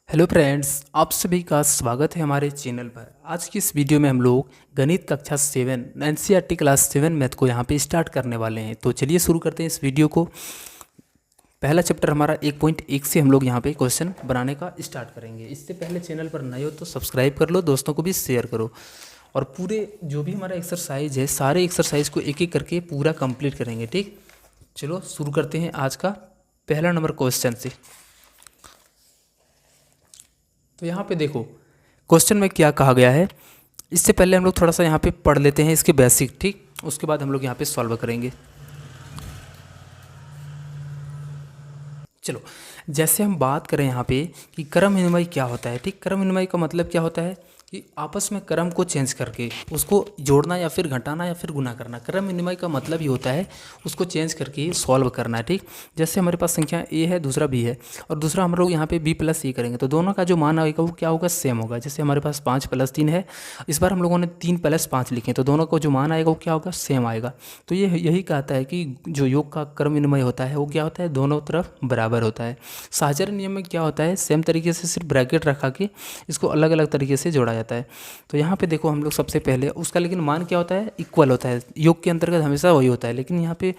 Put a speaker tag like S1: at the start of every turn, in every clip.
S1: Hello friends, आप सभी का स्वागत है हमारे चैनल पर। आज की इस वीडियो में हम लोग गणित कक्षा 7 एनसीईआरटी क्लास 7 मैथ को यहाँ पे स्टार्ट करने वाले हैं। तो चलिए शुरू करते हैं इस वीडियो को। पहला चैप्टर हमारा 1.1 से हम लोग यहाँ पे क्वेश्चन बनाने का स्टार्ट करेंगे। इससे पहले चैनल पर नए हो तो सब्सक्राइब कर लो, दोस्तों को भी शेयर करो। और पूरे जो भी हमारा एक्सरसाइज है, सारे एक्सरसाइज को एक एक करके पूरा कंप्लीट करेंगे। ठीक, चलो शुरू करते हैं आज का पहला नंबर क्वेश्चन से। तो यहाँ पे देखो क्वेश्चन में क्या कहा गया है। इससे पहले हम लोग थोड़ा सा यहाँ पे पढ़ लेते हैं इसके बेसिक, ठीक। उसके बाद हम लोग यहाँ पे सॉल्व करेंगे। चलो, जैसे हम बात करें यहाँ पे कि क्रम विनिमय क्या होता है। ठीक, क्रम विनिमय का मतलब क्या होता है कि आपस में क्रम को चेंज करके उसको जोड़ना या फिर घटाना या फिर गुना करना। क्रम विनिमय का मतलब ये होता है उसको चेंज करके सॉल्व करना है। ठीक, जैसे हमारे पास संख्या ए है, दूसरा बी है, और दूसरा हम लोग यहाँ पे बी प्लस सी करेंगे तो दोनों का जो मान आएगा वो क्या होगा, सेम होगा। जैसे हमारे पास 5 + 3 है, इस बार हम लोगों ने 3 + 5 लिखे तो दोनों को जो मान आएगा वो क्या होगा, सेम आएगा। तो ये यही कहता है कि जो योग का क्रम विनिमय होता है वो क्या होता है, दोनों तरफ बराबर होता है। साहचर्य नियम में क्या होता है, सेम तरीके से सिर्फ ब्रैकेट रखा के इसको अलग अलग तरीके से जोड़ा जाता है। तो यहाँ पे देखो हम लोग सबसे पहले उसका लेकिन मान क्या होता है, इक्वल होता है। योग के अंतर्गत हमेशा वही होता है, लेकिन यहाँ पे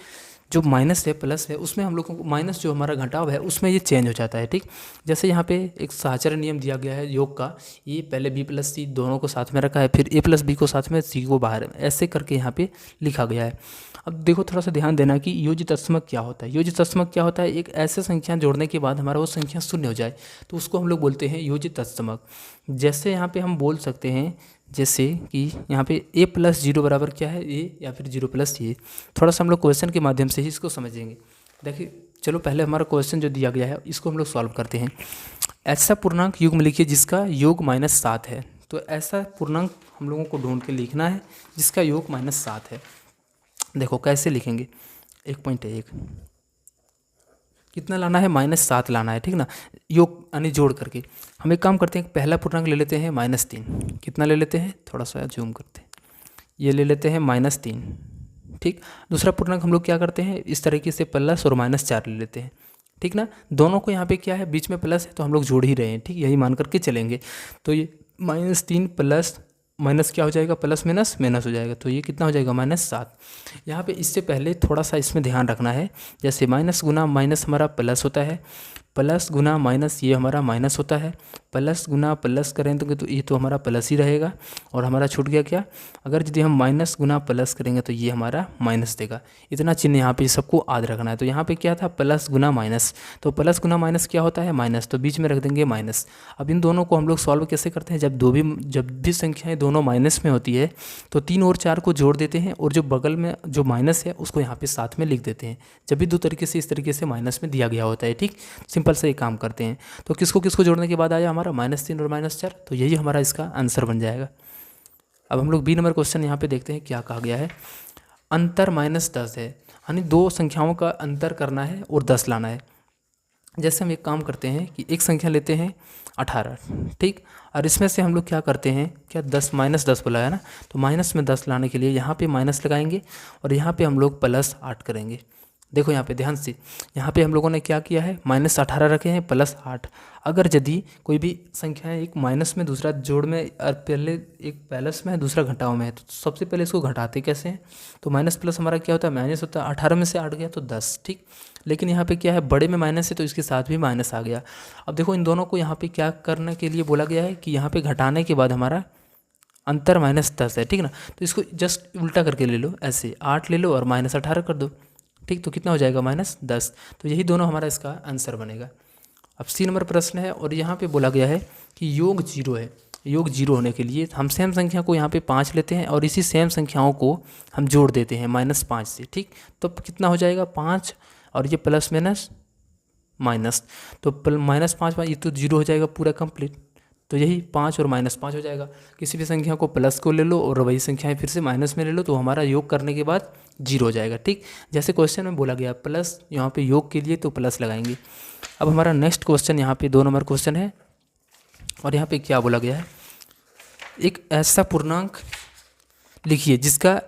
S1: जो माइनस है प्लस है उसमें हम लोग को माइनस जो हमारा घटाव है उसमें ये चेंज हो जाता है। ठीक, जैसे यहाँ पे एक साहचर्य नियम दिया गया है योग का, ये पहले बी प्लस सी दोनों को साथ में रखा है, फिर ए प्लस बी को साथ में, सी को बाहर, ऐसे करके यहाँ पे लिखा गया है। अब देखो थोड़ा सा ध्यान देना कि योजित अक्षमक क्या होता है। योजित अक्षमक क्या होता है, एक ऐसे संख्या जोड़ने के बाद हमारा वो संख्या शून्य हो जाए तो उसको हम लोग बोलते हैं योजित अक्षमक। जैसे यहाँ पे हम बोल सकते हैं जैसे कि यहाँ पे a + 0 बराबर क्या है, a या फिर 0 + a। थोड़ा सा हम लोग क्वेश्चन के माध्यम से ही इसको समझेंगे। देखिए चलो पहले हमारा क्वेश्चन जो दिया गया है इसको हम लोग सॉल्व करते हैं। ऐसा पूर्णांक युग्म लिखिए जिसका योग -7 है। तो ऐसा पूर्णांक हम लोगों को ढूंढ के लिखना है जिसका योग -7 है। देखो कैसे लिखेंगे, 1.1 कितना लाना है, -7 लाना है, ठीक ना, योग यानी जोड़ करके। हम एक काम करते हैं, पहला पूर्णांक ले लेते हैं -3। कितना ले लेते हैं, थोड़ा सा जूम करते हैं, ये ले लेते हैं -3। ठीक, दूसरा पूर्णांक हम लोग क्या करते हैं, इस तरीके से प्लस और -4 ले लेते हैं। ठीक ना, दोनों को यहाँ पे क्या है, बीच में प्लस है तो हम लोग जोड़ ही रहे हैं। ठीक, यही मान करके चलेंगे। तो ये -3 प्लस माइनस क्या हो जाएगा, प्लस माइनस माइनस हो जाएगा, तो ये कितना हो जाएगा, -7। यहाँ पे इससे पहले थोड़ा सा इसमें ध्यान रखना है, जैसे माइनस गुना माइनस हमारा प्लस होता है, प्लस गुना माइनस ये हमारा माइनस होता है, प्लस गुना प्लस करेंगे तो ये तो हमारा प्लस ही रहेगा, और हमारा छूट गया क्या, अगर यदि हम माइनस गुना प्लस करेंगे तो ये हमारा माइनस देगा। इतना चिन्ह यहाँ पे सबको याद रखना है। तो यहाँ पे क्या था, प्लस गुना माइनस, तो प्लस गुना माइनस क्या होता है, माइनस, तो बीच में रख देंगे माइनस। अब इन दोनों को हम लोग सॉल्व कैसे करते हैं, जब भी संख्याएँ दोनों माइनस में होती है तो 3 और 4 को जोड़ देते हैं, और जो बगल में जो माइनस है उसको यहाँ पे साथ में लिख देते हैं। जब भी दो तरीके से इस तरीके से माइनस में दिया गया होता है। ठीक, सिंपल से एक काम करते हैं। तो किसको किसको जोड़ने के बाद आया हमारा -3 और -4, तो यही हमारा इसका आंसर बन जाएगा। अब हम लोग बी नंबर क्वेश्चन यहाँ पे देखते हैं क्या कहा गया है। अंतर -10 है, यानी दो संख्याओं का अंतर करना है और 10 लाना है। जैसे हम एक काम करते हैं कि एक संख्या लेते हैं 18, ठीक, और इसमें से हम लोग क्या करते हैं, क्या 10 -10 बोला है ना, तो माइनस में 10 लाने के लिए यहाँ पे माइनस लगाएंगे और यहाँ पे हम लोग +8 करेंगे। देखो यहाँ पे ध्यान से, यहाँ पे हम लोगों ने क्या किया है, -18 रखे हैं +8। अगर यदि कोई भी संख्या है, एक माइनस में दूसरा जोड़ में, और पहले एक प्लस में है दूसरा घटाव में है, तो सबसे पहले इसको घटाते कैसे हैं, तो माइनस प्लस हमारा क्या होता है, माइनस होता है। 18 में से 8 गया तो 10। ठीक, लेकिन यहाँ पे क्या है, बड़े में माइनस है तो इसके साथ भी माइनस आ गया। अब देखो इन दोनों को यहाँ पे क्या करने के लिए बोला गया है कि यहाँ पे घटाने के बाद हमारा अंतर -10 है, ठीक ना, तो इसको जस्ट उल्टा करके ले लो, ऐसे 8 ले लो और -18 कर दो। ठीक, तो कितना हो जाएगा, -10। तो यही दोनों हमारा इसका आंसर बनेगा। अब सी नंबर प्रश्न है, और यहाँ पे बोला गया है कि योग 0 है। योग 0 होने के लिए हम सेम संख्या को यहाँ पे 5 लेते हैं और इसी सेम संख्याओं को हम जोड़ देते हैं -5 से। ठीक, तो कितना हो जाएगा, 5 और ये प्लस माइनस माइनस, तो -5 ये तो 0 हो जाएगा पूरा कंप्लीट। तो यही 5 और -5 हो जाएगा। किसी भी संख्या को प्लस को ले लो और वही संख्याएं फिर से माइनस में ले लो, तो हमारा योग करने के बाद 0 हो जाएगा। ठीक, जैसे क्वेश्चन में बोला गया प्लस, यहाँ पे योग के लिए तो प्लस लगाएंगे। अब हमारा नेक्स्ट क्वेश्चन यहाँ पे 2 नंबर क्वेश्चन है, और यहाँ पे क्या बोला गया है, एक ऐसा पूर्णांक लिखिए जिसका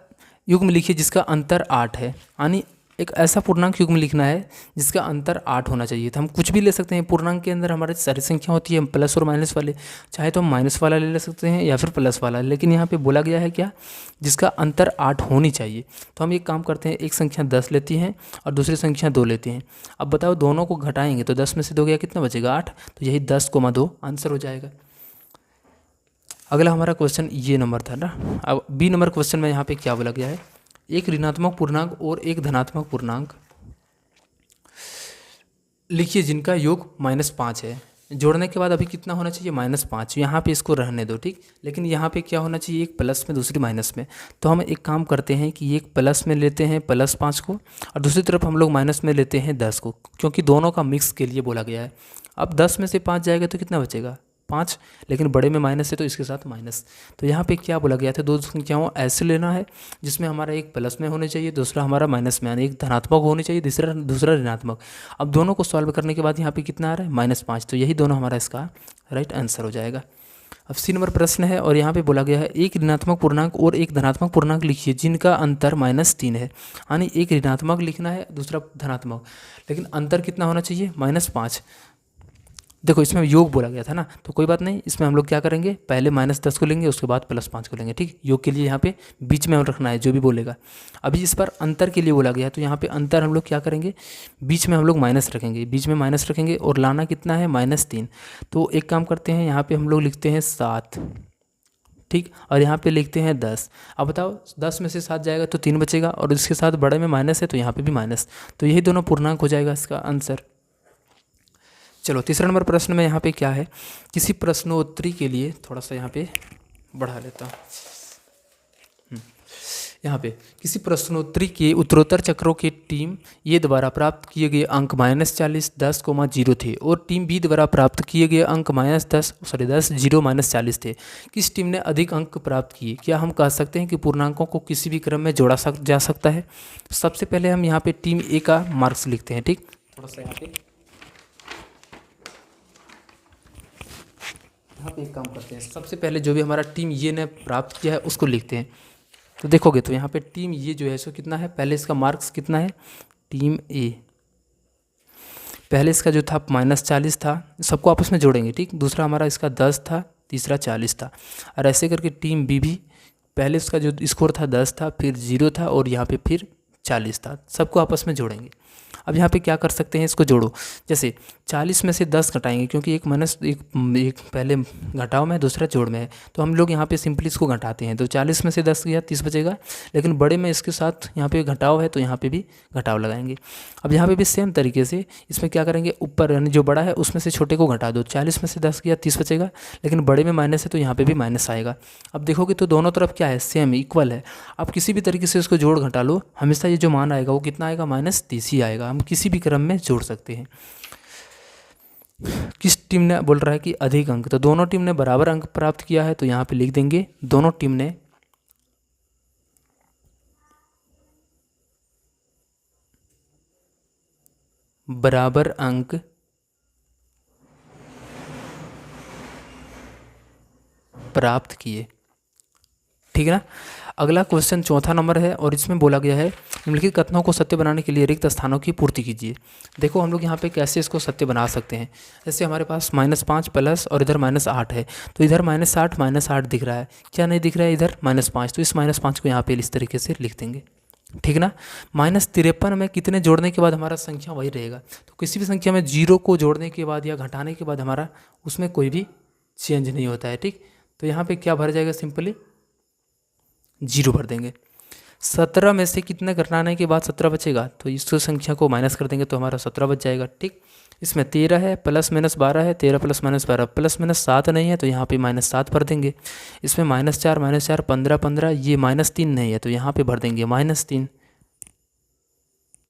S1: युग्म लिखिए जिसका अंतर 8 है, यानी एक ऐसा पूर्णांक युग्म लिखना है जिसका अंतर 8 होना चाहिए। तो हम कुछ भी ले सकते हैं, पूर्णांक के अंदर हमारी सारी संख्या होती है प्लस और माइनस वाले, चाहे तो हम माइनस वाला ले सकते हैं या फिर प्लस वाला, लेकिन यहाँ पे बोला गया है क्या, जिसका अंतर 8 होनी चाहिए। तो हम एक काम करते हैं, एक संख्या 10 लेती हैं और दूसरी संख्या 2 लेते हैं। अब बताओ दोनों को घटाएंगे तो 10 में से 2 गया कितना बचेगा, 8। तो यही 10,2 आंसर हो जाएगा। अगला हमारा क्वेश्चन ये नंबर था ना। अब बी नंबर क्वेश्चन में यहाँ पे क्या बोला गया है, एक ऋणात्मक पूर्णांक और एक धनात्मक पूर्णांक लिखिए जिनका योग -5 है। जोड़ने के बाद अभी कितना होना चाहिए, -5। यहाँ पे इसको रहने दो, ठीक। लेकिन यहाँ पे क्या होना चाहिए, एक प्लस में दूसरी माइनस में। तो हम एक काम करते हैं कि एक प्लस में लेते हैं +5 को और दूसरी तरफ हम लोग माइनस में लेते हैं 10 को, क्योंकि दोनों का मिक्स के लिए बोला गया है। अब 10 में से 5 जाएगा तो कितना बचेगा, 5। लेकिन बड़े में माइनस है तो इसके साथ माइनस। तो यहाँ पे क्या बोला गया था, दो संख्याओं ऐसे लेना है जिसमें हमारा एक प्लस में होने चाहिए, दूसरा हमारा माइनस में, यानी एक धनात्मक होनी चाहिए, दूसरा ऋणात्मक। अब दोनों को सॉल्व करने के बाद यहाँ पे कितना आ रहा है, -5। तो यही दोनों हमारा इसका राइट आंसर हो जाएगा। अब सी नंबर प्रश्न है और यहाँ पे बोला गया है एक ऋणात्मक पूर्णांक और एक धनात्मक पूर्णांक लिखिए जिनका अंतर -3 है। यानी एक ऋणात्मक लिखना है, दूसरा धनात्मक, लेकिन अंतर कितना होना चाहिए, -5। देखो इसमें योग बोला गया था ना, तो कोई बात नहीं, इसमें हम लोग क्या करेंगे, पहले -10 को लेंगे उसके बाद +5 को लेंगे, ठीक। योग के लिए यहाँ पे बीच में रखना है जो भी बोलेगा। अभी इस पर अंतर के लिए बोला गया है, तो यहाँ पे अंतर हम लोग क्या करेंगे, बीच में हम लोग माइनस रखेंगे, बीच में माइनस रखेंगे और लाना कितना है, -3। तो एक काम करते हैं, यहाँ पे हम लोग लिखते हैं 7, ठीक, और यहाँ पे लिखते हैं 10। अब बताओ 10 में से 7 जाएगा तो 3 बचेगा और इसके साथ बड़े में माइनस है तो यहाँ पे भी माइनस। तो यही दोनों पूर्णांक हो जाएगा इसका आंसर। चलो तीसरा नंबर प्रश्न में यहाँ पे क्या है, किसी प्रश्नोत्तरी के लिए थोड़ा सा यहाँ पे बढ़ा लेता हूँ। यहाँ पे किसी प्रश्नोत्तरी के उत्तरोत्तर चक्रों की टीम ए द्वारा प्राप्त किए गए अंक -40, 10,0 थे और टीम बी द्वारा प्राप्त किए गए अंक -10, 0 -40 थे। किस टीम ने अधिक अंक प्राप्त किए? क्या हम कह सकते हैं कि पूर्णांकों को किसी भी क्रम में जोड़ा जा सकता है? सबसे पहले हम यहाँ पे टीम ए का मार्क्स लिखते हैं, ठीक। थोड़ा सा यहाँ पे एक काम करते हैं, सबसे पहले जो भी हमारा टीम ये ने प्राप्त किया है उसको लिखते हैं। तो देखोगे तो यहाँ पे टीम ये जो है सो कितना है, पहले इसका मार्क्स कितना है, टीम ए पहले इसका जो था -40 था, सबको आपस में जोड़ेंगे, ठीक। दूसरा हमारा इसका 10 था, तीसरा 40 था, और ऐसे करके टीम बी भी पहले इसका जो स्कोर था 10 था, फिर 0 था और यहाँ पे फिर 40 था, सबको आपस में जोड़ेंगे। अब यहाँ पे क्या कर सकते हैं, इसको जोड़ो। जैसे 40 में से 10 घटाएंगे, क्योंकि एक पहले घटाव में है, दूसरा जोड़ में है, तो हम लोग यहाँ पे सिंपली इसको घटाते हैं। तो 40 में से 10 गया 30 बचेगा, लेकिन बड़े में इसके साथ यहाँ पे घटाव है तो यहाँ पे भी घटाव लगाएंगे। अब यहाँ पे भी सेम तरीके से इसमें क्या करेंगे, ऊपर यानी जो बड़ा है उसमें से छोटे को घटा दो। 40 में से 10 गया 30 बचेगा, लेकिन बड़े में माइनस है तो यहाँ पे भी माइनस आएगा। अब देखोगे तो दोनों तरफ क्या है, सेम इक्वल है। अब किसी भी तरीके से इसको जोड़ घटा लो, हमेशा ये जो मान आएगा वो कितना आएगा, -30 ही आएगा। हम किसी भी क्रम में जोड़ सकते हैं। किस टीम ने बोल रहा है कि अधिक अंक, तो दोनों टीम ने बराबर अंक प्राप्त किया है, तो यहाँ पे लिख देंगे दोनों टीम ने बराबर अंक प्राप्त किए, ठीक है ना। अगला क्वेश्चन चौथा नंबर है और इसमें बोला गया है निम्नलिखित कथनों को सत्य बनाने के लिए रिक्त स्थानों की पूर्ति कीजिए। देखो हम लोग यहाँ पे कैसे इसको सत्य बना सकते हैं। जैसे हमारे पास -5 प्लस और इधर -8 है, तो इधर -8 दिख रहा है, क्या नहीं दिख रहा है इधर -5, तो इस -5 को यहाँ पे इस तरीके से लिख देंगे, ठीक ना। -53 में कितने जोड़ने के बाद हमारा संख्या वही रहेगा, तो किसी भी संख्या में 0 को जोड़ने के बाद या घटाने के बाद हमारा उसमें कोई भी चेंज नहीं होता है, ठीक। तो यहाँ पे क्या भर जाएगा, सिंपली 0 भर देंगे। 17 में से कितने घटाने के बाद 17 बचेगा, तो इस संख्या को माइनस कर देंगे तो हमारा 17 बच जाएगा, ठीक। इसमें 13 है, +-12 है, 13 +-12 +-7 नहीं है तो यहाँ पे -7 भर देंगे। इसमें -4 -4 15 15, ये -3 नहीं है तो यहाँ पे भर देंगे -3।